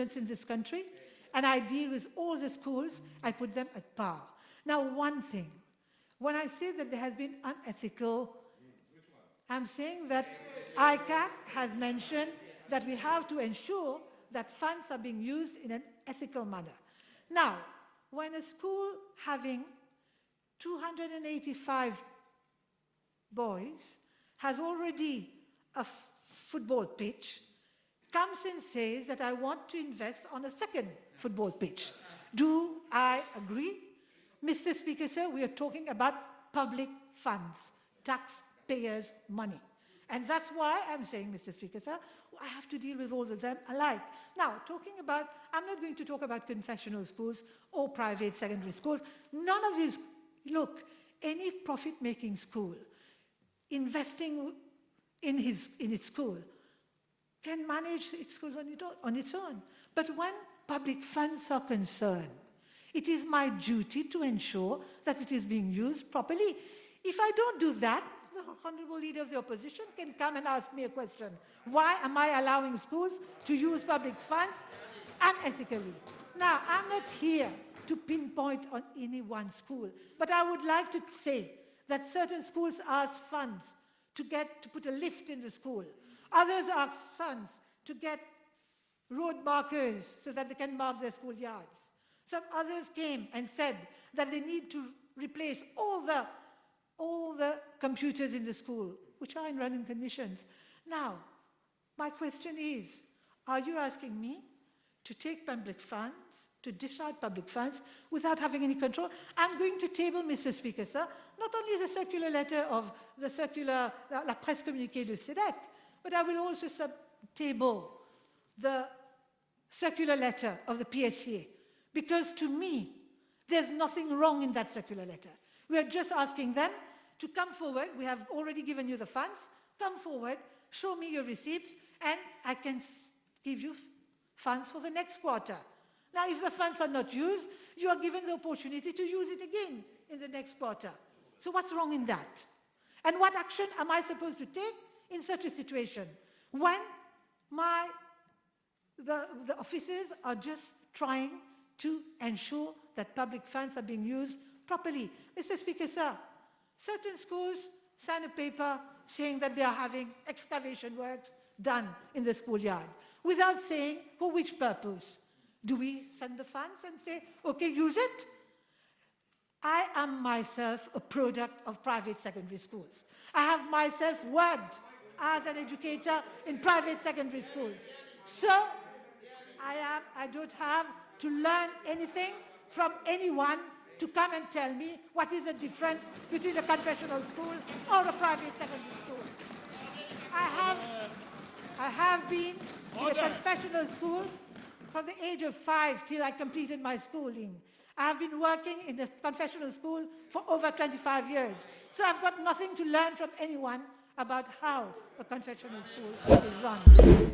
students in this country, and I deal with all the schools. I put them at par. Now, one thing, when I say that there has been unethical, I'm saying that ICAC has mentioned that we have to ensure that funds are being used in an ethical manner. Now, when a school having 285 boys has already a football pitch, comes and says that I want to invest on a second football pitch. Do I agree? Mr. Speaker, sir, we are talking about public funds, taxpayers' money. And that's why I'm saying, Mr. Speaker, sir, I have to deal with all of them alike. Now, talking about, I'm not going to talk about confessional schools or private secondary schools. None of these, look, any profit-making school investing in its school can manage its schools on its own. But when public funds are concerned, it is my duty to ensure that it is being used properly. If I don't do that, the Honourable Leader of the Opposition can come and ask me a question. Why am I allowing schools to use public funds unethically? Now, I'm not here to pinpoint on any one school, but I would like to say that certain schools ask funds to put a lift in the school. Others ask funds to get road markers so that they can mark their schoolyards. Some others came and said that they need to replace all the computers in the school, which are in running conditions. Now, my question is, are you asking me to take public funds, to dish out public funds without having any control? I'm going to table, Mr. Speaker, sir, not only the circular letter of the circular, la presse communiquée de SEDEC, but I will also table the circular letter of the PSEA, because to me, there's nothing wrong in that circular letter. We are just asking them to come forward. We have already given you the funds. Come forward, show me your receipts, and I can give you funds for the next quarter. Now, if the funds are not used, you are given the opportunity to use it again in the next quarter. So what's wrong in that? And what action am I supposed to take in such a situation when the officers are just trying to ensure that public funds are being used properly? Mr. Speaker, sir, certain schools sign a paper saying that they are having excavation works done in the schoolyard without saying for which purpose. Do we send the funds and say, okay, use it? I am myself a product of private secondary schools. I have myself worked as an educator in private secondary schools. So I don't have to learn anything from anyone to come and tell me what is the difference between a confessional school or a private secondary school. I have been in a confessional school from the age of 5 till I completed my schooling. I have been working in a confessional school for over 25 years. So I've got nothing to learn from anyone about how a confessional school is run.